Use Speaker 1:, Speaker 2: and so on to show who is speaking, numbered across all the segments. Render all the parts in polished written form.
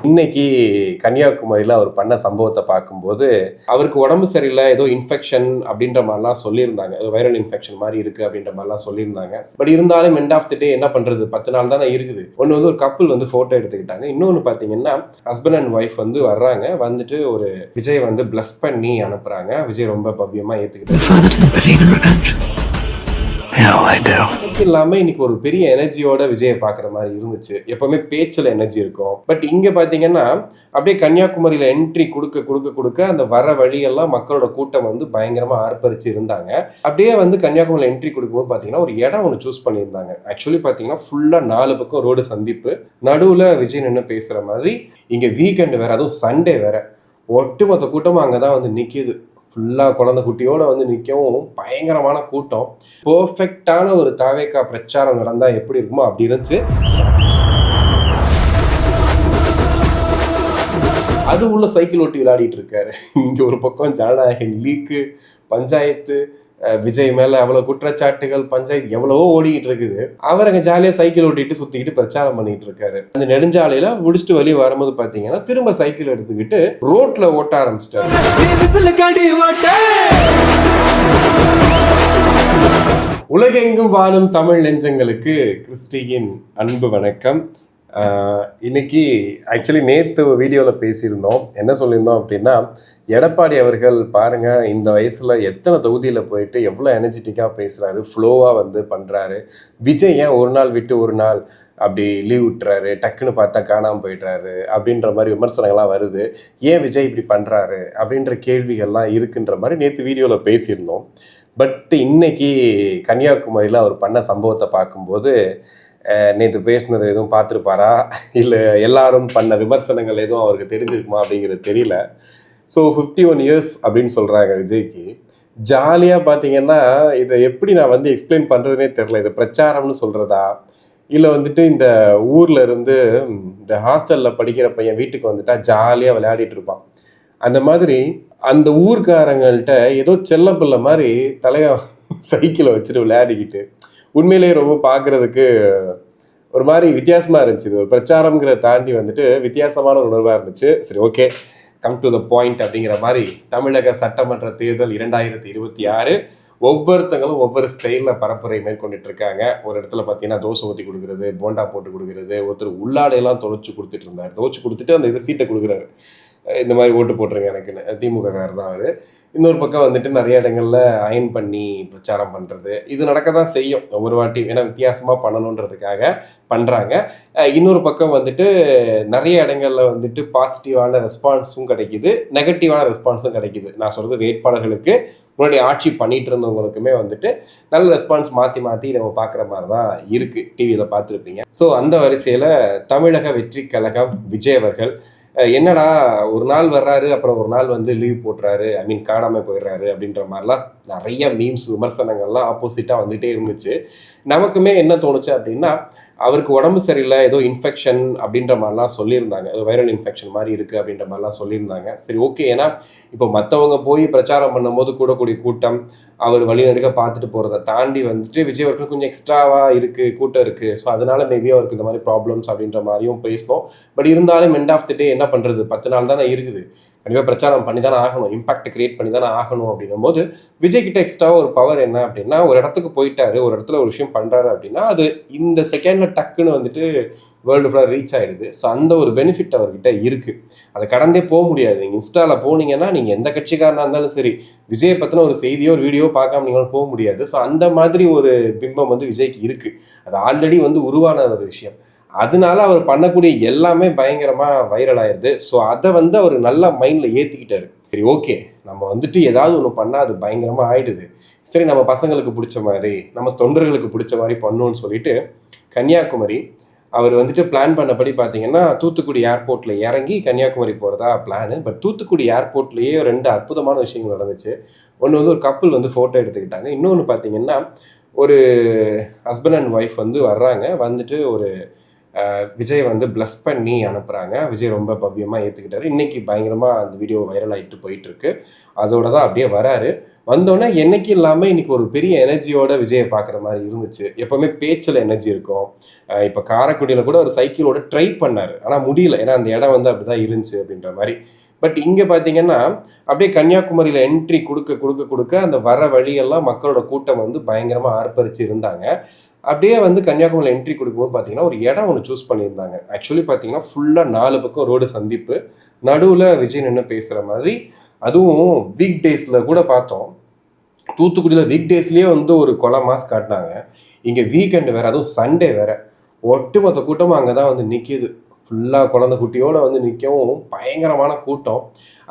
Speaker 1: இன்னைக்கு கன்னியாகுமரியில் அவர் பண்ண சம்பவத்தை பார்க்கும்போது அவருக்கு உடம்பு சரியில்லை, ஏதோ இன்ஃபெக்ஷன் அப்படின்ற மாதிரிலாம் சொல்லியிருந்தாங்க. ஏதோ வைரல் இன்ஃபெக்ஷன் மாதிரி இருக்குது அப்படின்ற மாதிரிலாம் சொல்லியிருந்தாங்க. பட் இருந்தாலும் எண்ட் ஆஃப் தி டே என்ன பண்ணுறது, 10 நாள் தானே இருக்குது. ஒன்று வந்து ஒரு கப்புள் வந்து ஃபோட்டோ எடுத்துக்கிட்டாங்க. இன்னொன்று பார்த்தீங்கன்னா ஹஸ்பண்ட் அண்ட் ஒய்ஃப் வந்து வர்றாங்க, வந்துட்டு ஒரு விஜய் வந்து பிளஸ் பண்ணி அனுப்புகிறாங்க. விஜய் ரொம்ப பவ்யமாக ஏற்றுக்கிட்டு இல்லாம இன்னைக்கு ஒரு பெரிய எனர்ஜியோட விஜயை பாக்குற மாதிரி இருந்துச்சு. எப்பவுமே பேச்சுல எனர்ஜி இருக்கும். பட் இங்க பாத்தீங்கன்னா அப்படியே கன்னியாகுமரியில என்ட்ரி கொடுக்க அந்த வர வழியெல்லாம் மக்களோட கூட்டம் வந்து பயங்கரமா ஆர்ப்பரிச்சு இருந்தாங்க. அப்படியே வந்து கன்னியாகுமரியில என்ட்ரி கொடுக்கும்போது பாத்தீங்கன்னா ஒரு இடம் ஒன்று சூஸ் பண்ணியிருந்தாங்க. ஆக்சுவலி பாத்தீங்கன்னா ஃபுல்லா 4 பக்கம் ரோடு சந்திப்பு, நடுவுல விஜய் நின்று பேசுற மாதிரி. இங்க வீக்கெண்ட் வேற, அதுவும் சண்டே வேற, ஒட்டுமொத்த கூட்டமும் அங்கதான் வந்து நிக்குது. ஃபுல்லாக குழந்தை குட்டியோடு வந்து நிற்கவும் பயங்கரமான கூட்டம். பர்ஃபெக்டான ஒரு தாவேக்கா பிரச்சாரம் நடந்தால் எப்படி இருக்குமோ அப்படி இருந்துச்சு. அது உள்ள சைக்கிள் ஓட்டி விளையாடிட்டு இருக்காரு. இங்கே ஒரு பக்கம் ஜனநாயகன் லீக்கு, பஞ்சாயத்து, விஜய் மேல அவ்வளவு குற்றச்சாட்டுகள், பஞ்சாயத்து எவ்வளவோ ஓடிக்கிட்டு இருக்குது. அவர் அங்க ஜாலியா சைக்கிள் ஓட்டிட்டு சுத்திக்கிட்டு பிரச்சாரம் பண்ணிட்டு இருக்காரு. அந்த நெடுஞ்சாலையில முடிச்சுட்டு வெளியே வரும்போது பாத்தீங்கன்னா திரும்ப சைக்கிள் எடுத்துக்கிட்டு ரோட்ல ஓட்ட ஆரம்பிச்சிட்டாரு. உலகெங்கும் வாழும் தமிழ் நெஞ்சங்களுக்கு கிறிஸ்டியின் அன்பு வணக்கம். இன்னைக்கு ஆக்சுவலி நேற்று வீடியோவில் பேசியிருந்தோம். என்ன சொல்லியிருந்தோம் அப்படின்னா, எடப்பாடி அவர்கள் பாருங்கள் இந்த வயசில் எத்தனை தொகுதியில் போயிட்டு எவ்வளோ எனர்ஜெட்டிக்காக பேசுகிறாரு, ஃப்ளோவாக வந்து பண்ணுறாரு. விஜய் ஏன் ஒரு நாள் விட்டு ஒரு நாள் அப்படி லீவ் விட்டுறாரு, டக்குன்னு பார்த்தா காணாமல் போயிடுறாரு அப்படின்ற மாதிரி விமர்சனங்கள்லாம் வருது. ஏன் விஜய் இப்படி பண்ணுறாரு அப்படின்ற கேள்விகள்லாம் இருக்குன்ற மாதிரி நேற்று வீடியோவில் பேசியிருந்தோம். பட் இன்னைக்கு கன்னியாகுமரியில் அவர் பண்ண சம்பவத்தை பார்க்கும்போது நேற்று பேசினது எதுவும் பார்த்துருப்பாரா, இல்லை எல்லாரும் பண்ண விமர்சனங்கள் எதுவும் அவருக்கு தெரிஞ்சிருக்குமா அப்படிங்கிறது தெரியல. ஸோ 51 இயர்ஸ் அப்படின்னு சொல்கிறாங்க விஜய்க்கு. ஜாலியாக பார்த்தீங்கன்னா இதை எப்படி நான் வந்து எக்ஸ்பிளைன் பண்ணுறதுனே தெரில. இதை பிரச்சாரம்னு சொல்கிறதா, இல்லை வந்துட்டு இந்த ஊரில் இருந்து இந்த ஹாஸ்டலில் படிக்கிற பையன் வீட்டுக்கு வந்துட்டா ஜாலியாக விளையாடிட்டு இருப்பான். அந்த மாதிரி அந்த ஊர்காரங்கள்ட்ட ஏதோ செல்ல பிள்ளை மாதிரி தலையை சைக்கிளை வச்சுட்டு விளையாடிக்கிட்டு உண்மையிலேயே ரொம்ப பார்க்குறதுக்கு ஒரு மாதிரி வித்தியாசமாக இருந்துச்சு. இது ஒரு பிரச்சாரம்ங்கிறத தாண்டி வந்துட்டு வித்தியாசமான ஒரு உணர்வாக இருந்துச்சு. சரி, okay, come to the point அப்படிங்கிற மாதிரி. தமிழக சட்டமன்ற தேர்தல் 2026 ஒவ்வொருத்தங்களும் ஒவ்வொரு ஸ்டைலில் பரப்புரை மேற்கொண்டுட்டு இருக்காங்க. ஒரு இடத்துல பார்த்தீங்கன்னா தோசை ஊற்றி கொடுக்குறது, போண்டா போட்டு கொடுக்குறது, ஒருத்தர் உள்ளாடையெல்லாம் துவைச்சு கொடுத்துட்டு இருந்தார். துவைச்சு கொடுத்துட்டு அந்த இது சீட்டை கொடுக்குறாரு, இந்த மாதிரி ஓட்டு போட்டுருங்க எனக்குன்னு. திமுக காரர் தான் அவர். இன்னொரு பக்கம் வந்துட்டு நிறைய இடங்களில் அயன் பண்ணி பிரச்சாரம் பண்ணுறது, இது நடக்க தான் செய்யும் ஒவ்வொரு வாட்டி, ஏன்னா வித்தியாசமாக பண்ணணுன்றதுக்காக பண்ணுறாங்க. இன்னொரு பக்கம் வந்துட்டு நிறைய இடங்களில் வந்துட்டு பாசிட்டிவான ரெஸ்பான்ஸும் கிடைக்கிது, நெகட்டிவான ரெஸ்பான்ஸும் கிடைக்கிது. நான் சொல்கிறது வேட்பாளர்களுக்கு முன்னாடி ஆட்சி பண்ணிகிட்டு இருந்தவங்களுக்குமே வந்துட்டு நல்ல ரெஸ்பான்ஸ் மாற்றி மாற்றி நம்ம பார்க்குற மாதிரி தான் இருக்குது, டிவியில் பார்த்துருப்பீங்க. ஸோ அந்த வரிசையில் தமிழக வெற்றி கழகம் விஜய் அவர்கள் என்னடா ஒரு நாள் வர்றாரு, அப்புறம் ஒரு நாள் வந்து லீவ் போட்டுறாரு, காணாமல் போயிடுறாரு அப்படின்ற மாதிரிலாம் நிறைய மீம்ஸ் விமர்சனங்கள்லாம் ஆப்போசிட்டாக வந்துகிட்டே இருந்துச்சு. நமக்குமே என்ன தோணுச்சு அப்படின்னா, அவருக்கு உடம்பு சரியில்லை, ஏதோ இன்ஃபெக்ஷன் அப்படின்ற மாதிரிலாம் சொல்லியிருந்தாங்க, ஏதோ வைரல் இன்ஃபெக்ஷன் மாதிரி இருக்குது அப்படின்ற மாதிரிலாம் சொல்லியிருந்தாங்க. சரி, ஓகே, ஏன்னா இப்போ மற்றவங்க போய் பிரச்சாரம் பண்ணும்போது கூடக்கூடிய கூட்டம், அவர் வழிநடுக்க பார்த்துட்டு போகிறத தாண்டி வந்துட்டு விஜய் அவர்கள் கொஞ்சம் எக்ஸ்ட்ராவாக இருக்குது, கூட்டம் இருக்குது. ஸோ அதனால் மேபி அவருக்கு இந்த மாதிரி ப்ராப்ளம்ஸ் அப்படின்ற மாதிரியும் பேசணும். பட் இருந்தாலும் எண்ட் ஆஃப் தி டே என்ன பண்ணுறது, 10 நாள் தானே இருக்குது, கண்டிப்பாக பிரச்சாரம் பண்ணி தானே ஆகணும், இம்பாக்ட் கிரியேட் பண்ணி தானே ஆகணும். அப்படின்னும் போது விஜய் கிட்ட எக்ஸ்ட்ராவாக ஒரு பவர் என்ன அப்படின்னா, ஒரு இடத்துக்கு போயிட்டாரு, ஒரு இடத்துல ஒரு விஷயம் பண்ணுறாரு அப்படின்னா அது இந்த செகண்டில் டக்குன்னு வந்துட்டு வேர்ல்டு ஃபுல்லாக ரீச் ஆகிடுது. ஸோ அந்த ஒரு பெனிஃபிட் அவர்கிட்ட இருக்குது, அதை கடந்தே போக முடியாது. நீங்கள் இன்ஸ்டாவில் போனீங்கன்னா நீங்கள் எந்த கட்சிக்காரனாக இருந்தாலும் சரி, விஜயை பற்றின ஒரு செய்தியோ ஒரு வீடியோ பார்க்காம நீங்களும் போக முடியாது. ஸோ அந்த மாதிரி ஒரு பிம்பம் வந்து விஜய்க்கு இருக்குது, அது ஆல்ரெடி வந்து உருவான ஒரு விஷயம். அதனால அவர் பண்ணக்கூடிய எல்லாமே பயங்கரமாக வைரல் ஆயிடுது. ஸோ அதை வந்து அவர் நல்லா மைண்டில் ஏற்றிக்கிட்டாரு. சரி, ஓகே, நம்ம வந்துட்டு ஏதாவது ஒன்று பண்ணால் அது பயங்கரமாக ஆயிடுது, சரி நம்ம பசங்களுக்கு பிடிச்ச மாதிரி, நம்ம தொண்டர்களுக்கு பிடிச்ச மாதிரி பண்ணணும்னு சொல்லிட்டு கன்னியாகுமரி அவர் வந்துட்டு பிளான் பண்ணபடி பார்த்தீங்கன்னா தூத்துக்குடி ஏர்போர்ட்டில் இறங்கி கன்னியாகுமரி போகிறதா பிளானு. பட் தூத்துக்குடி ஏர்போர்ட்லேயே 2 அற்புதமான விஷயங்கள் நடந்துச்சு. ஒன்று வந்து ஒரு கப்புள் வந்து ஃபோட்டோ எடுத்துக்கிட்டாங்க. இன்னொன்று பார்த்தீங்கன்னா ஒரு ஹஸ்பண்ட் அண்ட் ஒய்ஃப் வந்து வர்றாங்க, வந்துட்டு ஒரு விஜய் வந்து ப்ளஸ் பண்ணி அனுப்புகிறாங்க. விஜய் ரொம்ப பவ்யமாக ஏற்றுக்கிட்டாரு. இன்றைக்கி பயங்கரமாக அந்த வீடியோ வைரல் ஆகிட்டு போயிட்டுருக்கு. அதோட தான் அப்படியே வராரு. வந்தோடனே என்னைக்கு இல்லாமல் இன்றைக்கி ஒரு பெரிய எனர்ஜியோட விஜயை பார்க்குற மாதிரி இருந்துச்சு. எப்போவுமே பேச்சில் எனர்ஜி இருக்கும். இப்போ காரைக்குடியில் கூட ஒரு சைக்கிளோட ட்ரை பண்ணார், ஆனால் முடியல. ஏன்னா அந்த இடம் வந்து அப்படி தான் இருந்துச்சு அப்படின்ற மாதிரி. பட் இங்கே பார்த்தீங்கன்னா அப்படியே கன்னியாகுமரியில் என்ட்ரி கொடுக்க அந்த வர வழியெல்லாம் மக்களோட கூட்டம் வந்து பயங்கரமாக ஆர்ப்பரிச்சு இருந்தாங்க. அப்படியே வந்து கன்னியாகுமரியில் என்ட்ரி கொடுக்கும்போது பார்த்தீங்கன்னா ஒரு இடம் ஒன்று சூஸ் பண்ணியிருந்தாங்க. ஆக்சுவலி பார்த்தீங்கன்னா ஃபுல்லாக 4 பக்கம் ரோடு சந்திப்பு, நடுவில் விஜய் நின்று பேசுகிற மாதிரி. அதுவும் வீக் டேஸில் கூட பார்த்தோம். தூத்துக்குடியில் வீக் டேஸ்லேயே வந்து ஒரு கொலை மாஸ் காட்டினாங்க. இங்கே வீக்கெண்டு வேறு, அதுவும் சண்டே வேறு. ஒட்டுமொத்த கூட்டமும் அங்கே தான் வந்து நிற்கிது. ஃபுல்லாக குழந்தை குட்டியோடு வந்து நிற்கவும் பயங்கரமான கூட்டம்.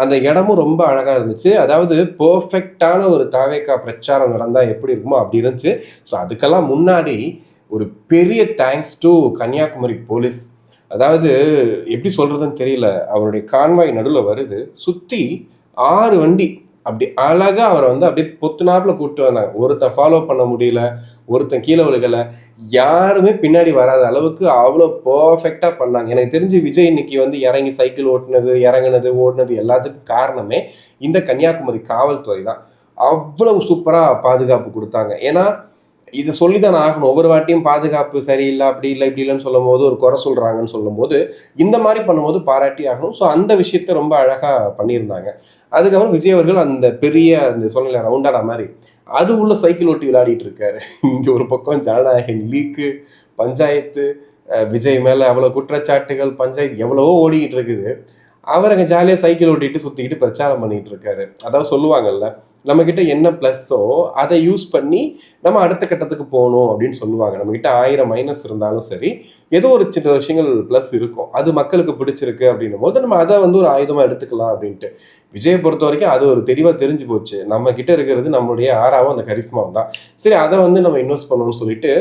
Speaker 1: அந்த இடமும் ரொம்ப அழகாக இருந்துச்சு. அதாவது பர்ஃபெக்டான ஒரு தாவேக்கா பிரச்சாரம் நடந்தால் எப்படி இருக்குமோ அப்படி இருந்துச்சு. ஸோ அதுக்கெல்லாம் முன்னாடி ஒரு பெரிய தேங்க்ஸ் டு கன்னியாகுமரி போலீஸ். அதாவது எப்படி சொல்கிறதுன்னு தெரியல, அவருடைய கான்வாய் நடுவில் வருது, சுற்றி 6 வண்டி அப்படி அழகாக அவரை வந்து அப்படியே பொத்துனாப்பில் கூப்பிட்டு வந்தாங்க. ஒருத்தன் ஃபாலோ பண்ண முடியல, ஒருத்தன் கீழே விழுகலை, யாருமே பின்னாடி வராத அளவுக்கு அவ்வளோ பர்ஃபெக்டாக பண்ணாங்க. எனக்கு தெரிஞ்சு விஜய் இன்னைக்கு வந்து இறங்கி சைக்கிள் ஓட்டுனது, இறங்குனது, ஓடுனது எல்லாத்துக்கும் காரணமே இந்த கன்னியாகுமரி காவல்துறை தான். அவ்வளவு சூப்பராக பாதுகாப்பு கொடுத்தாங்க. ஏன்னா இதை சொல்லி தான் ஆகணும். ஒவ்வொரு வாட்டியும் பாதுகாப்பு சரியில்லை, அப்படி இல்லை, இப்படி இல்லைன்னு சொல்லும் போது, ஒரு குறை சொல்கிறாங்கன்னு சொல்லும் போது இந்த மாதிரி பண்ணும்போது பாராட்டி ஆகணும். ஸோ அந்த விஷயத்த ரொம்ப அழகாக பண்ணியிருந்தாங்க. அதுக்கப்புறம் விஜய் அவர்கள் அந்த பெரிய அந்த சொன்ன ரவுண்டான மாதிரி அது உள்ள சைக்கிள் ஓட்டி விளையாடிட்டு இருக்காரு. இங்கே ஒரு பக்கம் ஜனநாயகன் லீக்கு, பஞ்சாயத்து, விஜய் மேலே அவ்வளோ குற்றச்சாட்டுகள், பஞ்சாயத்து எவ்வளவோ ஓடிக்கிட்டு இருக்குது. அவர் அங்கே ஜாலியாக சைக்கிள் ஓட்டிகிட்டு சுற்றிக்கிட்டு பிரச்சாரம் பண்ணிகிட்டு இருக்காரு. அதாவது சொல்லுவாங்கல்ல, நம்மக்கிட்ட என்ன ப்ளஸ்ஸோ அதை யூஸ் பண்ணி நம்ம அடுத்த கட்டத்துக்கு போகணும் அப்படின்னு சொல்லுவாங்க. நம்மக்கிட்ட 1000 மைனஸ் இருந்தாலும் சரி, ஏதோ ஒரு சின்ன விஷயங்கள் ப்ளஸ் இருக்கும். அது மக்களுக்கு பிடிச்சிருக்கு அப்படின்னும் போது நம்ம அதை வந்து ஒரு ஆயுதமாக எடுத்துக்கலாம் அப்படின்ட்டு. விஜயை பொறுத்த வரைக்கும் அது ஒரு தெளிவாக தெரிஞ்சு போச்சு. நம்மக்கிட்ட இருக்கிறது நம்மளுடைய ஆறாவும் அந்த கரிஸ்மாவும் தான். சரி, அதை வந்து நம்ம இன்வெஸ்ட் பண்ணணும்னு சொல்லிட்டு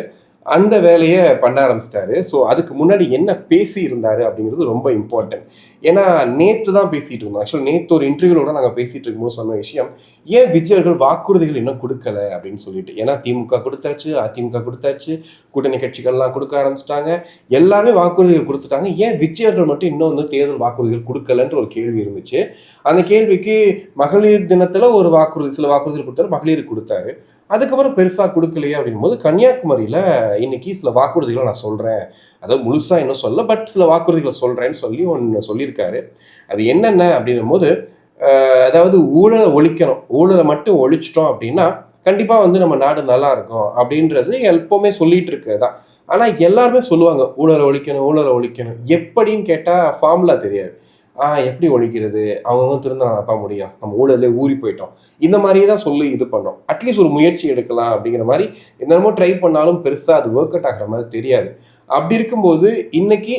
Speaker 1: அந்த வேலையை பண்ண ஆரம்பிச்சிட்டாரு. ஸோ அதுக்கு முன்னாடி என்ன பேசி இருந்தாரு அப்படிங்கிறது ரொம்ப இம்பார்ட்டன்ட். ஏன்னா நேற்று தான் பேசிகிட்டு இருந்தோம். ஆக்சுவலாக நேற்று ஒரு இன்டர்வியூவோட நாங்கள் பேசிகிட்டு இருக்கும்போது சொன்ன விஷயம், ஏன் விஜயர்கள் வாக்குறுதிகள் இன்னும் கொடுக்கல அப்படின்னு சொல்லிட்டு. ஏன்னா திமுக கொடுத்தாச்சு, அதிமுக கொடுத்தாச்சு, கூட்டணி கட்சிகள்லாம் கொடுக்க ஆரம்பிச்சிட்டாங்க, எல்லாருமே வாக்குறுதிகள் கொடுத்துட்டாங்க, ஏன் விஜயர்கள் மட்டும் இன்னும் வந்து தேர்தல் வாக்குறுதிகள் கொடுக்கலன்ற ஒரு கேள்வி இருந்துச்சு. அந்த கேள்விக்கு மகளிர் தினத்தில் ஒரு வாக்குறுதி, சில வாக்குறுதிகள் கொடுத்தாரு, மகளிருக்கு கொடுத்தாரு. அதுக்கப்புறம் பெருசாக கொடுக்கலையே அப்படின்னும் போது கன்னியாகுமரியில் இன்னைக்கு சில வாக்குறுதிகளை நான் சொல்கிறேன், அதாவது முழுசாக இன்னும் சொல்ல, பட் சில வாக்குறுதிகளை சொல்கிறேன்னு சொல்லி ஒன்று சொல்லியிருக்காரு. அது என்னென்ன அப்படின்னும் போது, அதாவது ஊழலை ஒழிக்கணும், ஊழலை மட்டும் ஒழிச்சிட்டோம் அப்படின்னா கண்டிப்பாக வந்து நம்ம நாடு நல்லா இருக்கும் அப்படின்றது எப்போவுமே சொல்லிட்டு இருக்கிறது. ஆனால் எல்லாருமே சொல்லுவாங்க ஊழலை ஒழிக்கணும், ஊழலை ஒழிக்கணும். எப்படின்னு கேட்டால் ஃபார்முலா தெரியாது. எப்படி ஒழிக்கிறது, அவங்கவுங்க திருந்தனாப்பா முடியும், நம்ம ஊழலே ஊறி போயிட்டோம், இந்த மாதிரியே தான் சொல்லி இது பண்ணோம். அட்லீஸ்ட் ஒரு முயற்சி எடுக்கலாம் அப்படிங்கிற மாதிரி என்னென்னமோ ட்ரை பண்ணாலும் பெருசாக அது ஒர்க் அவுட் ஆகிற மாதிரி தெரியாது. அப்படி இருக்கும்போது இன்னைக்கு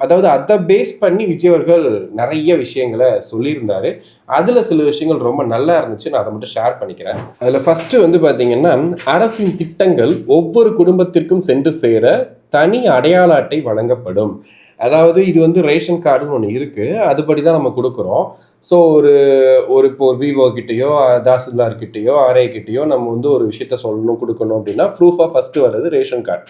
Speaker 1: அதை பேஸ் பண்ணி விஜய் அவர்கள் நிறைய விஷயங்களை சொல்லியிருந்தாரு. அதில் சில விஷயங்கள் ரொம்ப நல்லா இருந்துச்சு, நான் அதை மட்டும் ஷேர் பண்ணிக்கிறேன். அதில் ஃபஸ்ட்டு வந்து பார்த்தீங்கன்னா, அரசின் திட்டங்கள் ஒவ்வொரு குடும்பத்திற்கும் சென்று சேர தனி அடையாள அட்டை வழங்கப்படும். அதாவது இது வந்து ரேஷன் கார்டுன்னு ஒன்று இருக்குது, அதுபடி தான் நம்ம கொடுக்குறோம். ஸோ இப்போ ஒரு விவோ கிட்டேயோ, தாசில்தார் கிட்டேயோ, ஆர்ஐ கிட்டேயோ நம்ம வந்து ஒரு விஷயத்த சொல்லணும், கொடுக்கணும் அப்படின்னா ப்ரூஃபாக ஃபஸ்ட்டு வர்றது ரேஷன் கார்டு.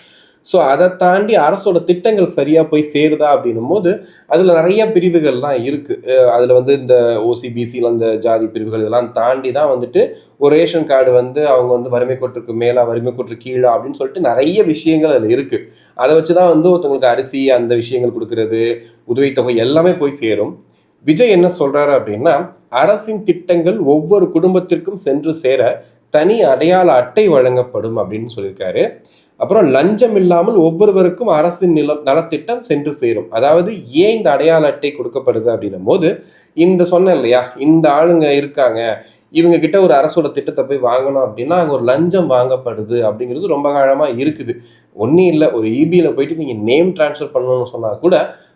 Speaker 1: ஸோ அதை தாண்டி அரசோட திட்டங்கள் சரியாக போய் சேருதா அப்படின்னும் போது அதில் நிறைய பிரிவுகள்லாம் இருக்குது. அதில் வந்து இந்த ஓசிபிசியில் அந்த ஜாதி பிரிவுகள் இதெல்லாம் தாண்டி தான் வந்துட்டு ஒரு ரேஷன் கார்டு வந்து அவங்க வந்து வறுமை கோட்டுக்கு மேலே, வறுமை கோட்டுக்கு கீழே அப்படின்னு சொல்லிட்டு நிறைய விஷயங்கள் அதில் இருக்குது. அதை வச்சு தான் வந்து ஒருத்தவங்களுக்கு அரிசி அந்த விஷயங்கள் கொடுக்கறது, உதவித்தொகை எல்லாமே போய் சேரும். விஜய் என்ன சொல்கிறாரு அப்படின்னா, அரசின் திட்டங்கள் ஒவ்வொரு குடும்பத்திற்கும் சென்று சேர தனி அடையாள அட்டை வழங்கப்படும் அப்படின்னு சொல்லியிருக்காரு. அப்புறம் லஞ்சம் இல்லாமல் ஒவ்வொருவருக்கும் அரசின் நலத்திட்டம் சென்று சேரும். அதாவது ஏன் இந்த அடையாள அட்டை கொடுக்கப்படுது அப்படின்னும் போது, இந்த சொன்னேன் இல்லையா, இந்த ஆளுங்க இருக்காங்க, இவங்க கிட்ட ஒரு அரசோட திட்டத்தை போய் வாங்கணும் அப்படின்னா அங்கே ஒரு லஞ்சம் வாங்கப்படுது அப்படிங்கிறது ரொம்ப காலமாக இருக்குது. ஒன்றும் இல்லை, ஒரு இபியில் போயிட்டு நீங்கள் நேம் டிரான்ஸ்ஃபர் பண்ணணும்னு சொன்னால் கூட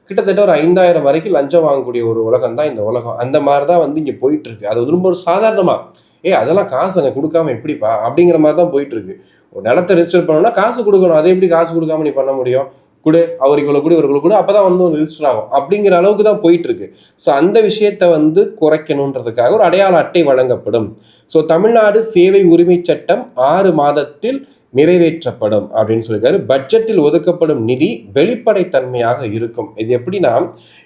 Speaker 1: கிட்டத்தட்ட ஒரு 5000 வரைக்கும் லஞ்சம் வாங்கக்கூடிய ஒரு உலகம் தான் இந்த உலகம். அந்த மாதிரி தான் வந்து இங்கே போயிட்டு இருக்கு. அது ரொம்ப ஒரு சாதாரணமாக அதெல்லாம் காசு அங்கே கொடுக்காம எப்படிப்பா அப்படிங்கிற மாதிரி தான் போயிட்டு இருக்கு. ஒரு நிலத்தை ரெஜிஸ்டர் பண்ணணும்னா காசு கொடுக்கணும், அதை எப்படி காசு கொடுக்காம நீ பண்ண முடியும், கொடு அவர் இவ்வளோ கொடு இவர்களை கொடு, அப்போ தான் வந்து ரெஜிஸ்டர் ஆகும் அப்படிங்கிற அளவுக்கு தான் போயிட்டு இருக்கு. ஸோ அந்த விஷயத்தை வந்து குறைக்கணுன்றதுக்காக ஒரு அடையாள அட்டை வழங்கப்படும். ஸோ தமிழ்நாடு சேவை உரிமை சட்டம் 6 மாதத்தில் நிறைவேற்றப்படும் அப்படின்னு சொல்லியிருக்காரு. பட்ஜெட்டில் ஒதுக்கப்படும் நிதி வெளிப்படைத்தன்மையாக இருக்கும். இது எப்படின்னா,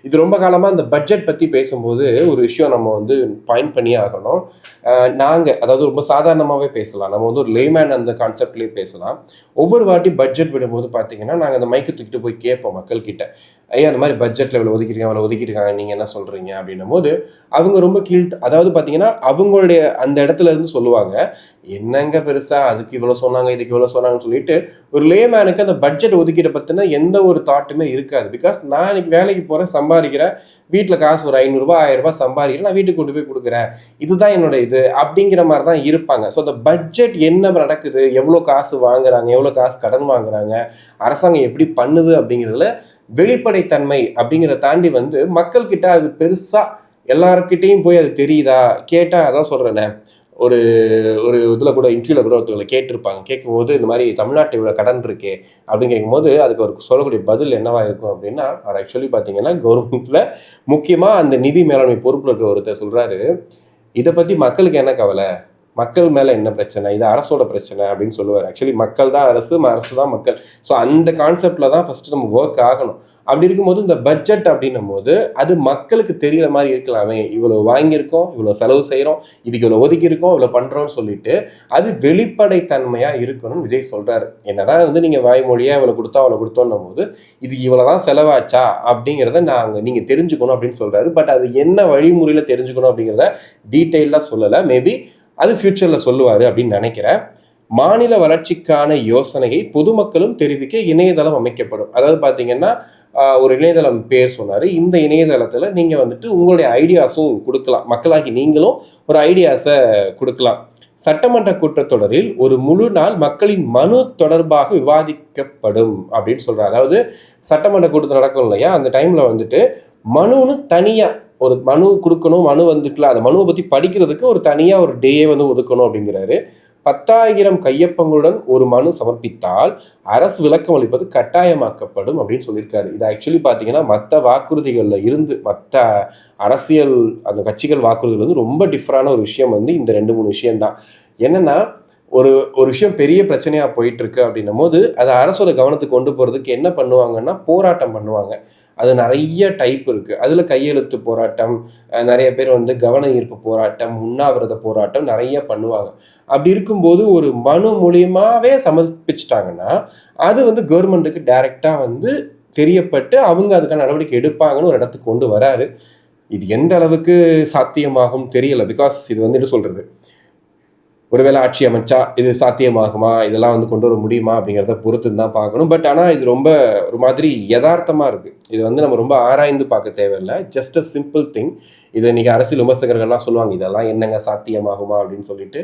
Speaker 1: இது ரொம்ப காலமாக இந்த பட்ஜெட் பற்றி பேசும்போது ஒரு விஷயம் நம்ம வந்து பாயிண்ட் பண்ணியே ஆகணும். நாங்கள் அதாவது ரொம்ப சாதாரணமாகவே பேசலாம், நம்ம வந்து ஒரு லேமேன் அந்த கான்செப்ட்லேயே பேசலாம். ஒவ்வொரு வாட்டி பட்ஜெட் விடும்போது பார்த்தீங்கன்னா நாங்கள் அந்த மைக்கு தூக்கிட்டு போய் கேட்போம் மக்கள்கிட்ட, ஐயா அந்த மாதிரி பட்ஜெட்டில் இவ்வளோ ஒதுக்கிருக்காங்க அவ்வளோ ஒதுக்கிருக்காங்க நீங்கள் என்ன சொல்கிறீங்க அப்படின்னும் போது அவங்க ரொம்ப அதாவது பார்த்தீங்கன்னா அவங்களுடைய அந்த இடத்துல இருந்து சொல்லுவாங்க, என்னங்க பெருசாக அதுக்கு இவ்வளோ சொன்னாங்க இதுக்கு இவ்வளோ சொன்னாங்கன்னு சொல்லிட்டு ஒரு லேமேனுக்கு அந்த பட்ஜெட் ஒதுக்கீட்டை பற்றின எந்த ஒரு தாட்டுமே இருக்காது. பிகாஸ் நான் இன்னைக்கு வேலைக்கு போகிறேன், சம்பாதிக்கிறேன், வீட்டில் காசு ஒரு 500 1000 சம்பாதிக்கிறேன், நான் வீட்டுக்கு கொண்டு போய் கொடுக்குறேன், இதுதான் என்னோட இது அப்படிங்கிற மாதிரி தான் இருப்பாங்க. ஸோ அந்த பட்ஜெட் என்ன நடக்குது, எவ்வளோ காசு வாங்குறாங்க, எவ்வளோ காசு கடன் வாங்குறாங்க, அரசாங்கம் எப்படி பண்ணுது அப்படிங்கிறதுல வெளிப்படைத்தன்மை அப்படிங்கிறத தாண்டி வந்து மக்கள்கிட்ட அது பெருசாக எல்லாருக்கிட்டையும் போய் அது தெரியுதா கேட்டால் அதான் சொல்கிறேனே. ஒரு ஒரு இதில் கூட இன்டர்வியூவில் கூட ஒருத்தவங்களை கேட்டிருப்பாங்க, கேட்கும்போது இந்த மாதிரி தமிழ்நாட்டில் இவ்வளோ கடன் இருக்கே அப்படின்னு கேட்கும்போது அதுக்கு அவருக்கு சொல்லக்கூடிய பதில் என்னவா இருக்கும் அப்படின்னா, அவர் ஆக்சுவலி பார்த்தீங்கன்னா கவர்மெண்ட்டில் முக்கியமாக அந்த நிதி மேலாண்மை பொறுப்பில் இருக்க ஒருத்தர் சொல்கிறாரு, இதை பற்றி மக்களுக்கு என்ன கவலை, மக்கள் மேலே என்ன பிரச்சனை, இது அரசோட பிரச்சனை அப்படின்னு சொல்லுவார். ஆக்சுவலி மக்கள் தான் அரசு, அரசு தான் மக்கள். ஸோ அந்த கான்செப்டில் தான் ஃபஸ்ட்டு நம்ம ஒர்க் ஆகணும். அப்படி இருக்கும்போது இந்த பட்ஜெட் அப்படின்னும் போது அது மக்களுக்கு தெரிகிற மாதிரி இருக்கலாமே, இவ்வளோ வாங்கியிருக்கோம், இவ்வளோ செலவு செய்கிறோம், இதுக்கு இவ்வளோ ஒதுக்கியிருக்கோம், இவ்வளோ பண்ணுறோன்னு சொல்லிட்டு அது வெளிப்படைத்தன்மையாக இருக்கணும்னு விஜய் சொல்கிறாரு. என்னதான் வந்து நீங்கள் வாய்மொழியாக இவ்வளோ கொடுத்தோம் அவ்வளோ கொடுத்தோன்னும் போது இது இவ்வளோ தான் செலவாச்சா அப்படிங்கிறத நீங்கள் தெரிஞ்சுக்கணும் அப்படின்னு சொல்கிறாரு. பட் அது என்ன வழிமுறையில் தெரிஞ்சுக்கணும் அப்படிங்கிறத டீட்டெயிலாக சொல்லலை. மேபி அது ஃபியூச்சரில் சொல்லுவார் அப்படின்னு நினைக்கிறேன். மாநில வளர்ச்சிக்கான யோசனையை பொதுமக்களும் தெரிவிக்க இணையதளம் அமைக்கப்படும். அதாவது பார்த்தீங்கன்னா ஒரு இணையதளம் பேர் சொன்னார். இந்த இணையதளத்தில் நீங்கள் வந்துட்டு உங்களுடைய ஐடியாஸும் கொடுக்கலாம், மக்களாகி நீங்களும் ஒரு ஐடியாஸை கொடுக்கலாம். சட்டமன்ற கூட்டத்தொடரில் ஒரு முழு நாள் மக்களின் மனு தொடர்பாக விவாதிக்கப்படும் அப்படின்னு சொல்கிறார். அதாவது சட்டமன்ற கூட்டத்தில் நடக்கும் இல்லையா, அந்த டைமில் வந்துட்டு மனுன்னு தனியாக ஒரு மனு கொடுக்கணும், மனு வந்துட்டுல அந்த மனுவை பற்றி படிக்கிறதுக்கு ஒரு தனியாக ஒரு டேயே வந்து ஒதுக்கணும் அப்படிங்கிறாரு. 10,000 கையொப்பங்களுடன் ஒரு மனு சமர்ப்பித்தால் அரசு விளக்கம் அளிப்பது கட்டாயமாக்கப்படும் அப்படின்னு சொல்லியிருக்காரு. இது ஆக்சுவலி பார்த்தீங்கன்னா மற்ற வாக்குறுதிகளில் இருந்து மற்ற அரசியல் அந்த கட்சிகள் வாக்குறுதிகள் வந்து ரொம்ப டிஃப்ரெண்டான ஒரு விஷயம் வந்து இந்த 2-3 விஷயம்தான். என்னென்னா ஒரு விஷயம் பெரிய பிரச்சனையாக போயிட்டுருக்கு அப்படின்னும் போது அதை அரசோட கவனத்துக்கு கொண்டு போகிறதுக்கு என்ன பண்ணுவாங்கன்னா போராட்டம் பண்ணுவாங்க. அது நிறைய டைப் இருக்குது. அதில் கையெழுத்து போராட்டம், நிறைய பேர் வந்து கவன ஈர்ப்பு போராட்டம், உண்ணாவிரத போராட்டம் நிறைய பண்ணுவாங்க. அப்படி இருக்கும்போது ஒரு மனு மூலியமாகவே சமர்ப்பிச்சிட்டாங்கன்னா அது வந்து கவர்மெண்ட்டுக்கு டைரெக்டாக வந்து தெரியப்பட்டு அவங்க அதுக்கான நடவடிக்கை எடுப்பாங்கன்னு ஒரு இடத்துக்கு கொண்டு வராரு. இது எந்த அளவுக்கு சாத்தியமாகும் தெரியலை. பிகாஸ் இது வந்து என்ன சொல்கிறது, ஒருவேளை ஆட்சி அமைச்சா இது சாத்தியமாகுமா, இதெல்லாம் வந்து கொண்டு வர முடியுமா அப்படிங்கிறத பொறுத்து தான் பார்க்கணும். பட் ஆனால் இது ரொம்ப ஒரு மாதிரி யதார்த்தமாக இருக்குது. இது வந்து நம்ம ரொம்ப ஆராய்ந்து பார்க்க தேவையில்லை. Just a simple thing. இதை இன்றைக்கி அரசியல் விமர்சகர்கள்லாம் சொல்லுவாங்க, இதெல்லாம் என்னங்க சாத்தியமாகுமா அப்படின்னு சொல்லிட்டு.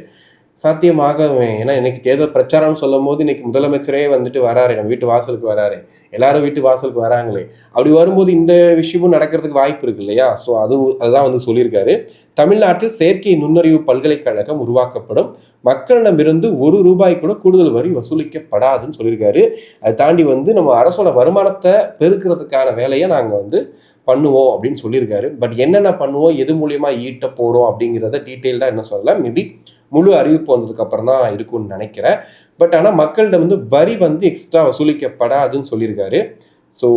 Speaker 1: சாத்தியமாகவே. ஏன்னா இன்றைக்கி தேர்தல் பிரச்சாரம்னு சொல்லும் போது இன்றைக்கி முதலமைச்சரே வந்துட்டு வராரு, நம்ம வீட்டு வாசலுக்கு வராரு, எல்லாரும் வீட்டு வாசலுக்கு வராங்களே. அப்படி வரும்போது இந்த விஷயமும் நடக்கிறதுக்கு வாய்ப்பு இருக்கு இல்லையா. ஸோ அதுதான் வந்து சொல்லியிருக்காரு. தமிழ்நாட்டில் செயற்கை நுண்ணறிவு பல்கலைக்கழகம் உருவாக்கப்படும், மக்களிடமிருந்து ₹1 கூட கூடுதல் வரி வசூலிக்கப்படாதுன்னு சொல்லியிருக்காரு. அதை தாண்டி வந்து நம்ம அரசோட வருமானத்தை பெருக்கிறதுக்கான வேலையை நாங்கள் வந்து பண்ணுவோம் அப்படின்னு சொல்லியிருக்காரு. பட் என்னென்ன பண்ணுவோம், எது மூலியமாக ஈட்ட போகிறோம் அப்படிங்கிறத டீட்டெயில்டாக என்ன சொல்லலை. மேபி முழு அறிவிப்பு வந்ததுக்கு அப்புறம் தான் இருக்கும்னு நினைக்கிறேன். பட் ஆனால் மக்கள்கிட்ட வந்து வரி வந்து எக்ஸ்ட்ரா வசூலிக்கப்படாதுன்னு சொல்லியிருக்காரு. ஸோ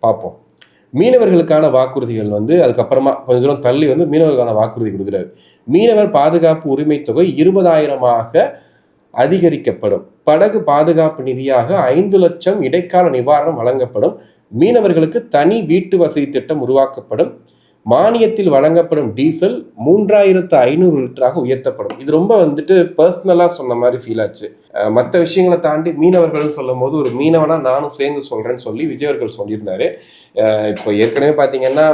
Speaker 1: பார்ப்போம். மீனவர்களுக்கான வாக்குறுதிகள் வந்து அதுக்கப்புறமா கொஞ்சம் தூரம் தள்ளி வந்து மீனவர்களுக்கான வாக்குறுதி கொடுக்குறாரு. மீனவர் பாதுகாப்பு உரிமை தொகை 20,000 அதிகரிக்கப்படும். படகு பாதுகாப்பு நிதியாக 5 லட்சம் இடைக்கால நிவாரணம் வழங்கப்படும். மீனவர்களுக்கு தனி வீட்டு வசதி திட்டம் உருவாக்கப்படும். மானியத்தில் வழங்கப்படும் டீசல் 3,500 லிட்டராக உயர்த்தப்படும். இது ரொம்ப வந்துட்டு பர்சனலாக சொன்ன மாதிரி ஃபீல் ஆச்சு. மற்ற விஷயங்களை தாண்டி மீனவர்கள்னு சொல்லும் போது ஒரு மீனவனா நானும் சேர்ந்து சொல்கிறேன்னு சொல்லி விஜய் அவர்கள் சொல்லியிருந்தாரு. இப்போ ஏற்கனவே பார்த்தீங்கன்னா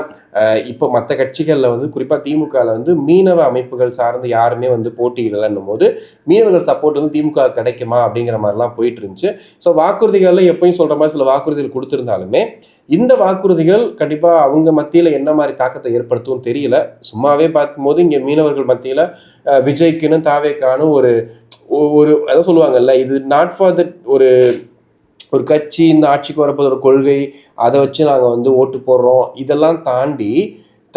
Speaker 1: இப்போ மற்ற கட்சிகளில் வந்து குறிப்பாக திமுகவில் வந்து மீனவ அமைப்புகள் சார்ந்து யாருமே வந்து போட்டியிடலைன்னும் போது மீனவர்கள் சப்போர்ட் வந்து திமுக கிடைக்குமா அப்படிங்கிற மாதிரிலாம் போயிட்டு இருந்துச்சு. ஸோ வாக்குறுதிகளில் எப்பயும் சொல்கிற மாதிரி சில வாக்குறுதிகள் கொடுத்துருந்தாலுமே இந்த வாக்குறுதிகள் கண்டிப்பாக அவங்க மத்தியில் என்ன மாதிரி தாக்கத்தை ஏற்படுத்தும் தெரியல. சும்மாவே பார்க்கும்போது இங்கே மீனவர்கள் மத்தியில் விஜய்க்குன்னு தாவேக்கானு ஒரு அதான் சொல்லுவாங்கல்ல, இது நாட் ஃபார் தட் ஒரு கட்சி இந்த ஆட்சிக்கு வரப்போது ஒரு கொள்கை, அதை வச்சு நாங்கள் வந்து ஓட்டு போடுறோம், இதெல்லாம் தாண்டி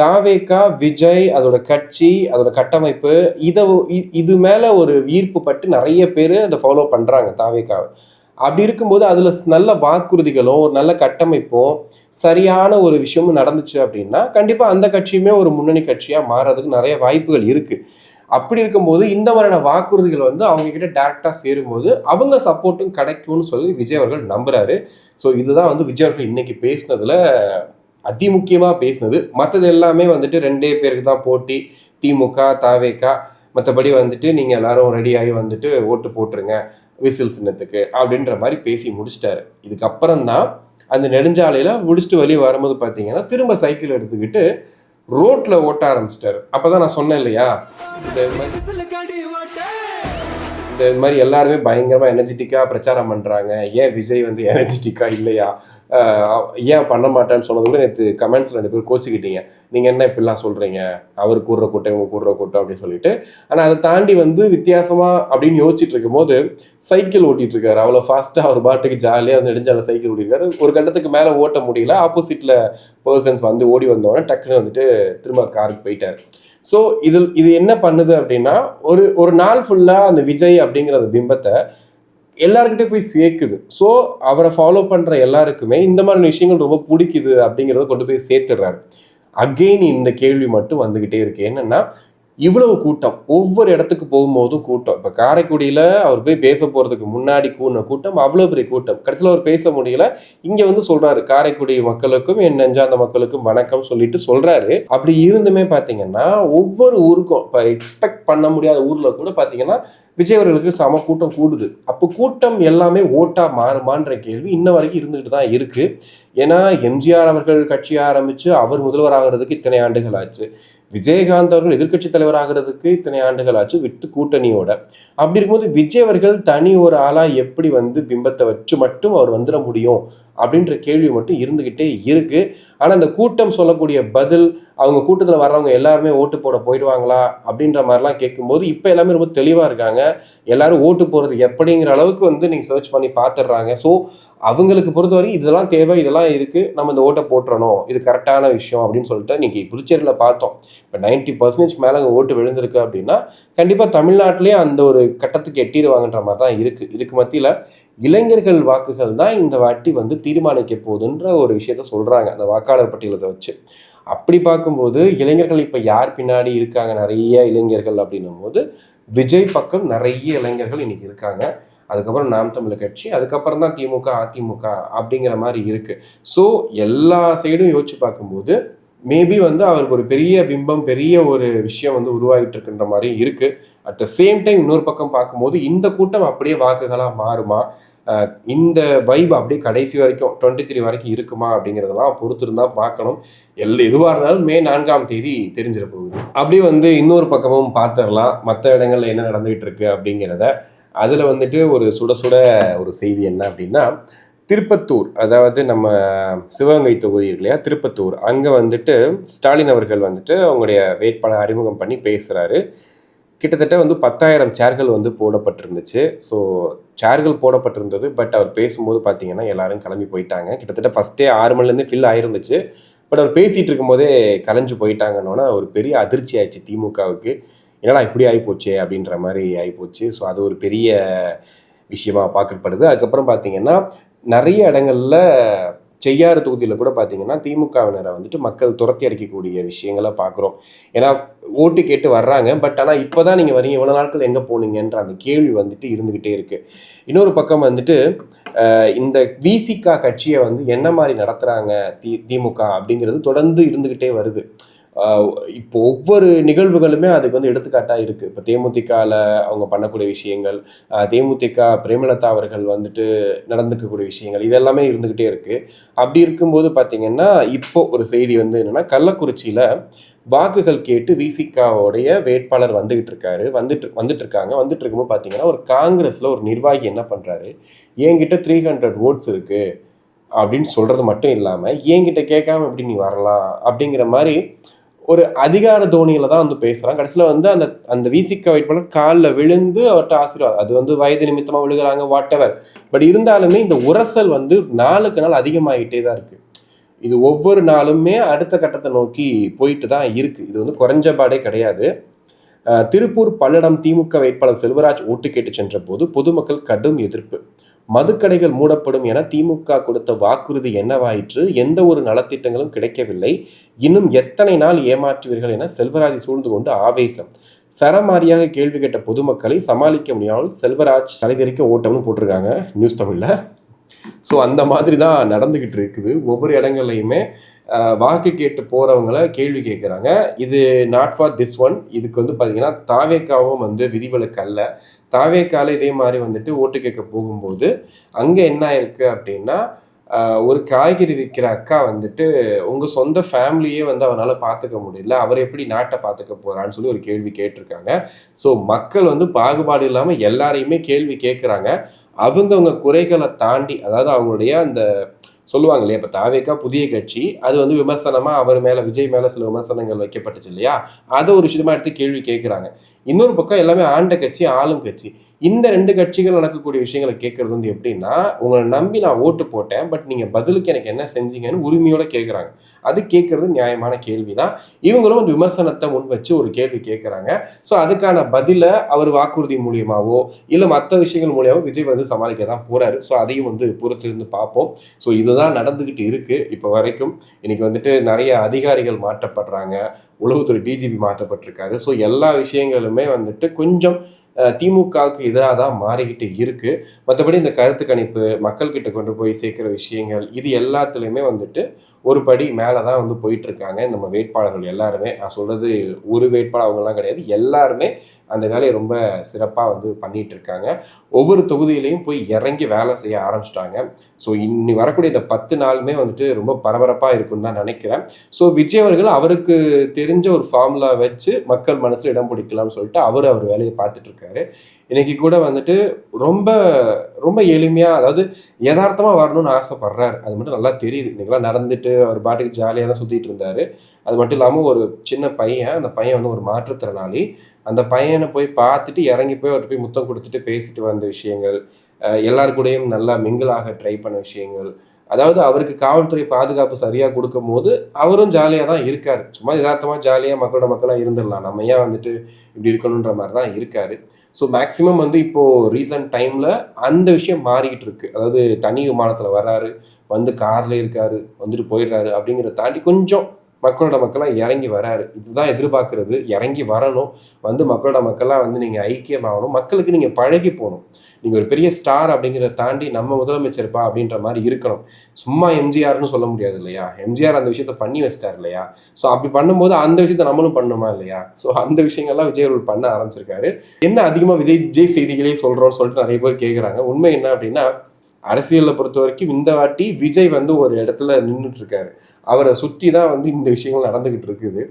Speaker 1: தாவேகா, விஜய், அதோட கட்சி, அதோட கட்டமைப்பு இது மேலே ஒரு ஈர்ப்பு பட்டு நிறைய பேர் அதை ஃபாலோ பண்ணுறாங்க தாவேகாவை. அப்படி இருக்கும்போது அதில் நல்ல வாக்குறுதிகளும் ஒரு நல்ல கட்டமைப்பும் சரியான ஒரு விஷயமும் நடந்துச்சு அப்படின்னா கண்டிப்பாக அந்த கட்சியுமே ஒரு முன்னணி கட்சியாக மாறுறதுக்கு நிறைய வாய்ப்புகள் இருக்குது. அப்படி இருக்கும்போது இந்த மாதிரியான வாக்குறுதிகள் வந்து அவங்க கிட்ட டேரெக்டாக சேரும்போது அவங்க சப்போர்ட்டும் கிடைக்கும்னு சொல்லி விஜய் அவர்கள் நம்புறாரு. ஸோ இதுதான் வந்து விஜய் அவர்கள் இன்னைக்கு பேசினதுல அதிமுக்கியமாக பேசினது. மற்றது எல்லாமே வந்துட்டு 2 பேருக்கு தான் போட்டி, திமுக, தாவேகா. மற்றபடி வந்துட்டு நீங்கள் எல்லாரும் ரெடியாகி வந்துட்டு ஓட்டு போட்டுருங்க விசில் சின்னத்துக்கு அப்படின்ற மாதிரி பேசி முடிச்சிட்டாரு. இதுக்கப்புறம் தான் அந்த நெடுஞ்சாலையில் முடிச்சுட்டு வெளியே வரும்போது பார்த்தீங்கன்னா திரும்ப சைக்கிள் எடுத்துக்கிட்டு ரோட்டில் ஓட்ட ஆரம்பிச்சிட்டாரு. அப்போ தான் நான் சொன்னேன் இல்லையா, இந்த மாதிரி எல்லாருமே பயங்கரமாக எனர்ஜெட்டிக்காக பிரச்சாரம் பண்ணுறாங்க. ஏன் விஜய் வந்து எனர்ஜெட்டிக்காக இல்லையா, ஏன் பண்ண மாட்டேன்னு சொன்னது கூட நேற்று கமெண்ட்ஸில் 2 பேர் கோச்சிக்கிட்டீங்க. நீங்கள் என்ன இப்படிலாம் சொல்கிறீங்க, அவர் கூடுற கூட்டம் இவங்க கூடுற கூட்டம் அப்படின்னு சொல்லிட்டு. ஆனால் அதை தாண்டி வந்து வித்தியாசமாக அப்படின்னு யோசிச்சுட்டு இருக்கும் போது சைக்கிள் ஓட்டிகிட்டு இருக்காரு. அவ்வளோ ஃபாஸ்ட்டாக அவர் பாட்டுக்கு ஜாலியாக வந்து நெடுஞ்சாலை சைக்கிள் ஓட்டிருக்காரு. ஒரு கட்டத்துக்கு மேலே ஓட்ட முடியல, ஆப்போசிட்டில் பர்சன்ஸ் வந்து ஓடி வந்தோடனே டக்குன்னு வந்துட்டு திரும்ப காருக்கு போயிட்டார். ஸோ இது என்ன பண்ணுது அப்படின்னா ஒரு நாள் ஃபுல்லாக அந்த விஜய் அப்படிங்கிற அந்த பிம்பத்தை எல்லாருக்கிட்டே போய் சேர்க்குது. ஸோ அவரை ஃபாலோ பண்ணுற எல்லாருக்குமே இந்த மாதிரி விஷயங்கள் ரொம்ப பிடிக்குது அப்படிங்கிறத கொண்டு போய் சேர்த்துடுறாரு. அகெயின் இந்த கேள்வி மட்டும் வந்துக்கிட்டே இருக்கு, என்னன்னா இவ்வளவு கூட்டம் ஒவ்வொரு இடத்துக்கு போகும்போதும் கூட்டம். இப்போ காரைக்குடியில் அவர் போய் பேச போகிறதுக்கு முன்னாடி கூடின கூட்டம் அவ்வளோ பெரிய கூட்டம். கடைசியில் அவர் பேச முடியல. இங்கே வந்து சொல்கிறாரு காரைக்குடி மக்களுக்கும் என் நெஞ்சார்ந்த மக்களுக்கும் வணக்கம் சொல்லிட்டு சொல்கிறாரு. அப்படி இருந்துமே பார்த்தீங்கன்னா ஒவ்வொரு ஊருக்கும் இப்போ எக்ஸ்பெக்ட் பண்ண முடியாத ஊரில் கூட பார்த்தீங்கன்னா விஜய் அவர்களுக்கு சம கூட்டம் கூடுது. அப்போ கூட்டம் எல்லாமே ஓட்டா மாறுமான்ற கேள்வி இன்ன வரைக்கும் இருந்துகிட்டு தான் இருக்கு. ஏன்னா எம்ஜிஆர் அவர்கள் கட்சி ஆரம்பித்து அவர் முதல்வர் ஆகிறதுக்கு இத்தனை ஆண்டுகள் ஆச்சு. விஜயகாந்த் அவர்கள் எதிர்கட்சி தலைவராகிறதுக்கு இத்தனை ஆண்டுகள் ஆச்சு வித்து கூட்டணியோட. அப்படி இருக்கும்போது விஜய் அவர்கள் தனி ஒரு ஆளா எப்படி வந்து பிம்பத்தை வச்சு மட்டும் அவர் வந்துட முடியும் அப்படின்ற கேள்வி மட்டும் இருந்துகிட்டே இருக்கு. ஆனால் அந்த கூட்டம் சொல்லக்கூடிய பதில், அவங்க கூட்டத்தில் வர்றவங்க எல்லாருமே ஓட்டு போட போயிடுவாங்களா அப்படின்ற மாதிரிலாம் கேட்கும்போது இப்போ எல்லாமே ரொம்ப தெளிவாக இருக்காங்க. எல்லாரும் ஓட்டு போகிறது எப்படிங்கிற அளவுக்கு வந்து நீங்கள் சர்ச் பண்ணி பார்த்துடுறாங்க. ஸோ அவங்களுக்கு பொறுத்தவரை இதெல்லாம் தேவை, இதெல்லாம் இருக்குது, நம்ம இந்த ஓட்டை போட்டுறணும், இது கரெக்டான விஷயம் அப்படின்னு சொல்லிட்டு இன்றைக்கி புதுச்சேரியில் பார்த்தோம். இப்போ 90% மேலே அங்கே ஓட்டு விழுந்திருக்கு அப்படின்னா கண்டிப்பாக தமிழ்நாட்டிலே அந்த ஒரு கட்டத்துக்கு எட்டிடுவாங்கன்ற மாதிரி தான் இருக்குது. இதுக்கு மத்தியில் இளைஞர்கள் வாக்குகள் தான் இந்த வாட்டி வந்து தீர்மானிக்க போகுதுன்ற ஒரு விஷயத்த சொல்கிறாங்க அந்த வாக்காளர் பட்டியலத்தை வச்சு. அப்படி பார்க்கும்போது இளைஞர்கள் இப்போ யார் பின்னாடி இருக்காங்க, நிறைய இளைஞர்கள் அப்படின்னும் போது விஜய் பக்கம் நிறைய இளைஞர்கள் இன்னைக்கு இருக்காங்க. அதுக்கப்புறம் நாம் தமிழர் கட்சி, அதுக்கப்புறம் தான் திமுக, அதிமுக அப்படிங்கிற மாதிரி இருக்குது. ஸோ எல்லா சைடும் யோசிச்சு பார்க்கும்போது மேபி வந்து அவருக்கு ஒரு பெரிய பிம்பம், பெரிய ஒரு விஷயம் வந்து உருவாகிட்டு இருக்குன்ற மாதிரி இருக்குது. அட் த சேம் டைம் இன்னொரு பக்கம் பார்க்கும்போது இந்த கூட்டம் அப்படியே வாக்குகளாக மாறுமா, இந்த வைப் அப்படியே கடைசி வரைக்கும் 23 வரைக்கும் இருக்குமா அப்படிங்கிறதெல்லாம் பொறுத்திருந்தான் பார்க்கணும். எதுவாக இருந்தாலும் மே 4ஆம் தேதி தெரிஞ்சிட போகுது. அப்படியே வந்து இன்னொரு பக்கமும் பார்த்துடலாம் மற்ற இடங்கள்ல என்ன நடந்துகிட்டு இருக்கு அப்படிங்கிறத. அதில் வந்துட்டு ஒரு சுட சுட ஒரு செய்தி என்ன அப்படின்னா, திருப்பத்தூர், அதாவது நம்ம சிவகங்கை தொகுதி இருக்கு இல்லையா, திருப்பத்தூர், அங்கே வந்துட்டு ஸ்டாலின் அவர்கள் வந்துட்டு அவங்களுடைய வேட்பாளர் அறிமுகம் பண்ணி பேசுகிறாரு. கிட்டத்தட்ட வந்து 10,000 சேர்கள் வந்து போடப்பட்டிருந்துச்சு. ஸோ சேர்கள் போடப்பட்டிருந்தது. பட் அவர் பேசும்போது பார்த்தீங்கன்னா எல்லாரும் கிளம்பி போயிட்டாங்க. கிட்டத்தட்ட ஃபஸ்ட்டே 6 மணிலேருந்து ஃபில் ஆயிருந்துச்சு. பட் அவர் பேசிகிட்டு இருக்கும்போதே கலைஞ்சு போயிட்டாங்கன்னோன்னா ஒரு பெரிய அதிர்ச்சி ஆயிடுச்சு திமுகவுக்கு. என்னடா இப்படி ஆகிப்போச்சே அப்படின்ற மாதிரி ஆகிப்போச்சு. ஸோ அது ஒரு பெரிய விஷயமா பார்க்கப்படுது. அதுக்கப்புறம் பார்த்தீங்கன்னா நிறைய இடங்களில் செய்யாறு தொகுதியில் கூட பார்த்தீங்கன்னா திமுகவினரை வந்துட்டு மக்கள் துரத்தி அடிக்கக்கூடிய விஷயங்களை பார்க்குறோம். ஏன்னா ஓட்டு கேட்டு வர்றாங்க. பட் ஆனால் இப்போ தான் நீங்கள் வரீங்க, இவ்வளோ நாட்கள் எங்கே போனீங்கன்ற அந்த கேள்வி வந்துட்டு இருந்துக்கிட்டே இருக்குது. இன்னொரு பக்கம் வந்துட்டு இந்த விசிகா கட்சியை வந்து என்ன மாதிரி நடத்துகிறாங்க திமுக அப்படிங்கிறது தொடர்ந்து இருந்துக்கிட்டே வருது. இப்போ ஒவ்வொரு நிகழ்வுகளுமே அதுக்கு வந்து எடுத்துக்காட்டாக இருக்குது. இப்போ தேமுதிகவில் அவங்க பண்ணக்கூடிய விஷயங்கள், தேமுதிக பிரேமலதா அவர்கள் வந்துட்டு நடந்துக்கக்கூடிய விஷயங்கள், இதெல்லாமே இருந்துக்கிட்டே இருக்குது. அப்படி இருக்கும்போது பார்த்திங்கன்னா இப்போ ஒரு செய்தி வந்து என்னென்னா, கள்ளக்குறிச்சியில் வாக்குகள் கேட்டு விசிகாவோடைய வேட்பாளர் வந்துட்டு இருக்கும்போது பார்த்தீங்கன்னா ஒரு காங்கிரஸில் ஒரு நிர்வாகி என்ன பண்ணுறாரு, என்கிட்ட 300 ஓட்ஸ் இருக்குது அப்படின்னு சொல்கிறது மட்டும் இல்லாமல் என்கிட்ட கேட்காம எப்படி நீ வரலாம் அப்படிங்கிற மாதிரி ஒரு அதிகார தோனியில் தான் வந்து பேசுகிறான். கடைசியில் வந்து அந்த விசிக வேட்பாளர் காலில் விழுந்து அவர்கிட்ட ஆசீர்வாதம், அது வந்து வயது நிமித்தமாக விழுகிறாங்க வாட் எவர். பட் இருந்தாலுமே இந்த உரசல் வந்து நாளுக்கு நாள் அதிகமாகிட்டே தான் இருக்குது. இது ஒவ்வொரு நாளுமே அடுத்த கட்டத்தை நோக்கி போயிட்டு தான் இருக்குது. இது வந்து குறைஞ்சபாடே கிடையாது. திருப்பூர் பல்லடம் திமுக வேட்பாளர் செல்வராஜ் ஓட்டு கேட்டு சென்ற போது பொதுமக்கள் கடும் எதிர்ப்பு. மதுக்கடைகள் மூடப்படும் என திமுக கொடுத்த வாக்குறுதி என்னவாயிற்று? எந்த ஒரு நலத்திட்டங்களும் கிடைக்கவில்லை. இன்னும் எத்தனை நாள் ஏமாற்றுவீர்கள் என செல்வராஜ் சூழ்ந்து கொண்டு ஆவேசம். சரமாரியாக கேள்வி கேட்ட பொதுமக்களை சமாளிக்க முடியாமல் செல்வராஜ் தலைதெறிக்க ஓட்டம்னு போட்டிருக்காங்க நியூஸ் தமிழ்ல. ஸோ அந்த மாதிரி தான் நடந்துக்கிட்டு இருக்குது. ஒவ்வொரு இடங்கள்லையுமே வாக்கு கேட்டு போகிறவங்கள கேள்வி கேட்குறாங்க. இது நாட் ஃபார் திஸ் ஒன். இதுக்கு வந்து பார்த்திங்கன்னா தாவேக்காவும் வந்து விதிவிலக்கு அல்ல. தாவேக்கால இதே மாதிரி வந்துட்டு ஓட்டு கேட்க போகும்போது அங்கே என்ன ஆயிருக்கு அப்படின்னா, ஒரு காய்கறி விற்கிற அக்கா வந்துட்டு உங்கள் சொந்த ஃபேமிலியே வந்து அவரால் பார்த்துக்க முடியல, அவர் எப்படி நாட்டை பார்த்துக்க போகிறான்னு சொல்லி ஒரு கேள்வி கேட்டிருக்காங்க. ஸோ மக்கள் வந்து பாகுபாடு இல்லாமல் எல்லாரையுமே கேள்வி கேட்குறாங்க. அவங்கவுங்க குறைகளை தாண்டி, அதாவது அவங்களுடைய அந்த சொல்லுவாங்க இல்லையா, இப்போ தாவேக்கா புதிய கட்சி, அது வந்து விமர்சனமாக அவர் மேலே, விஜய் மேலே சில விமர்சனங்கள் வைக்கப்பட்டுச்சு இல்லையா, அதை ஒரு விஷயமா எடுத்து கேள்வி கேட்குறாங்க. இன்னொரு பக்கம் எல்லாமே ஆண்ட கட்சி, ஆளும் கட்சி. இந்த ரெண்டு கட்சிகள் நடக்கக்கூடிய விஷயங்களை கேட்கறது வந்து எப்படின்னா, உங்களை நம்பி நான் ஓட்டு போட்டேன், பட் நீங்கள் பதிலுக்கு எனக்கு என்ன செஞ்சீங்கன்னு உரிமையோட கேட்குறாங்க. அது கேட்கறது நியாயமான கேள்வி தான். இவங்களும் ஒரு விமர்சனத்தை முன் வச்சு ஒரு கேள்வி கேட்குறாங்க. ஸோ அதுக்கான பதிலை அவர் வாக்குறுதி மூலியமாவோ இல்லை மற்ற விஷயங்கள் மூலியமாவோ விஜய் வந்து சமாளிக்க தான் போறாரு. ஸோ அதையும் வந்து பொறுத்திருந்து பார்ப்போம். ஸோ இதுதான் நடந்துகிட்டு இருக்கு இப்போ வரைக்கும். இன்னைக்கு வந்துட்டு நிறைய அதிகாரிகள் மாற்றப்படுறாங்க, உளவுத்துறை டிஜிபி மாற்றப்பட்டிருக்காரு. ஸோ எல்லா விஷயங்களுமே வந்துட்டு கொஞ்சம் திமுகவுக்கு எதிராக தான் மாறிக்கிட்டு இருக்கு. மற்றபடி இந்த கருத்து கணிப்பு, மக்கள்கிட்ட கொண்டு போய் சேர்க்கிற விஷயங்கள், இது எல்லாத்துலேயுமே வந்துட்டு ஒரு படி மேலே தான் வந்து போயிட்டு இருக்காங்க நம்ம வேட்பாளர்கள் எல்லாருமே. நான் சொல்றது ஒரு வேட்பாளர் அவங்கலாம் கிடையாது, எல்லாருமே அந்த வேலையை ரொம்ப சிறப்பாக வந்து பண்ணிட்டு இருக்காங்க. ஒவ்வொரு தொகுதியிலையும் போய் இறங்கி வேலை செய்ய ஆரம்பிச்சிட்டாங்க. ஸோ இன்னி வரக்கூடிய இந்த 10 நாளுமே வந்துட்டு ரொம்ப பரபரப்பாக இருக்குன்னு தான் நினைக்கிறேன். ஸோ விஜய் அவர்கள் அவருக்கு தெரிஞ்ச ஒரு ஃபார்முலா வச்சு மக்கள் மனசில் இடம் பிடிக்கலாம்னு சொல்லிட்டு அவர் வேலையை பார்த்துட்டு இருக்காரு. இன்னைக்கு கூட வந்துட்டு ரொம்ப ரொம்ப எளிமையாக, அதாவது யதார்த்தமாக வரணும்னு ஆசைப்படுறாரு. அது மட்டும் நல்லா தெரியுது. இன்னைக்கெல்லாம் நடந்துட்டு அவர் பாட்டுக்கு ஜாலியாக தான் சுற்றிட்டு இருந்தார். அது மட்டும் இல்லாமல் ஒரு சின்ன பையன், அந்த பையன் வந்து ஒரு மாற்றுத்திறனாளி. அந்த பையனை போய் பார்த்துட்டு இறங்கி போய் அவர்கிட்ட போய் முத்தம் கொடுத்துட்டு பேசிட்டு வந்த விஷயங்கள், எல்லாரு கூடயும் நல்லா மிங்கிளாக ட்ரை பண்ண விஷயங்கள், அதாவது அவருக்கு காவல்துறை பாதுகாப்பு சரியாக கொடுக்கும் போது அவரும் ஜாலியாக தான் இருக்கார். சும்மா யதார்த்தமாக ஜாலியாக மக்களோட மக்களாக இருந்துடலாம், நம்ம ஏன் வந்துட்டு இப்படி இருக்கணுன்ற மாதிரி தான் இருக்கார். ஸோ மேக்ஸிமம் வந்து இப்போது ரீசன்ட் டைமில் அந்த விஷயம் மாறிக்கிட்டு இருக்கு. அதாவது தனி விமானத்தில் வர்றாரு, வந்து காரில் இருக்காரு, வந்துட்டு போயிடுறாரு அப்படிங்கிறத தாண்டி கொஞ்சம் மக்களோட மக்களாக இறங்கி வராரு. இதுதான் எதிர்பார்க்கறது. இறங்கி வரணும், வந்து மக்களோட மக்களாக வந்து நீங்கள் ஐக்கியமாகணும், மக்களுக்கு நீங்கள் பழகி போகணும். நீங்கள் ஒரு பெரிய ஸ்டார் அப்படிங்கிறத தாண்டி நம்ம முதலமைச்சர்ப்பா அப்படின்ற மாதிரி இருக்கணும். சும்மா எம்ஜிஆர்னு சொல்ல முடியாது இல்லையா, எம்ஜிஆர் அந்த விஷயத்த பண்ணி வச்சிட்டார் இல்லையா. ஸோ அப்படி பண்ணும்போது அந்த விஷயத்த நம்மளும் பண்ணணுமா இல்லையா. ஸோ அந்த விஷயங்கள்லாம் விஜய் அவர்கள் பண்ண ஆரம்பிச்சிருக்காரு. என்ன அதிகமாக விஜய் செய்திகளே சொல்கிறோன்னு சொல்லிட்டு நிறைய பேர் கேட்குறாங்க. உண்மை என்ன அப்படின்னா, அரசியலை பொறுத்த வரைக்கும் இந்த வாட்டி விஜய் வந்து ஒரு இடத்துல நின்றுட்டு இருக்காரு. அவரை சுற்றி தான் வந்து இந்த விஷயங்கள் நடந்துகிட்டு இருக்குது.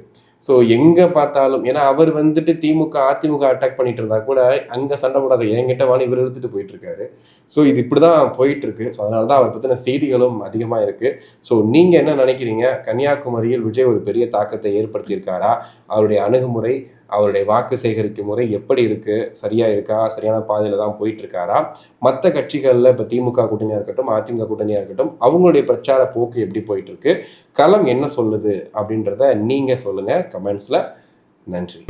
Speaker 1: ஸோ எங்கே பார்த்தாலும், ஏன்னா அவர் வந்துட்டு திமுக அதிமுக அட்டாக் பண்ணிட்டு இருந்தா கூட அங்கே சண்டை போடாத என்கிட்ட வாணி இவர் இழுத்துட்டு போயிட்டு இருக்காரு. ஸோ இது இப்படி தான் போயிட்டு இருக்கு. ஸோ அதனால தான் அவர் பற்றின செய்திகளும் அதிகமாக இருக்கு. ஸோ நீங்கள் என்ன நினைக்கிறீங்க? கன்னியாகுமரியில் விஜய் ஒரு பெரிய தாக்கத்தை ஏற்படுத்தியிருக்காரா? அவருடைய அணுகுமுறை, அவருடைய வாக்கு சேகரிக்கும் முறை எப்படி இருக்கு? சரியா இருக்கா? சரியான பாதையில் தான் போயிட்டு இருக்காரா? மற்ற கட்சிகளில் இப்போ திமுக கூட்டணியாக இருக்கட்டும், அதிமுக கூட்டணியாக இருக்கட்டும், அவங்களுடைய பிரச்சார போக்கு எப்படி போயிட்டு இருக்கு? களம் என்ன சொல்லுது அப்படின்றத நீங்கள் சொல்லுங்கள் கமெண்ட்ஸில். நன்றி.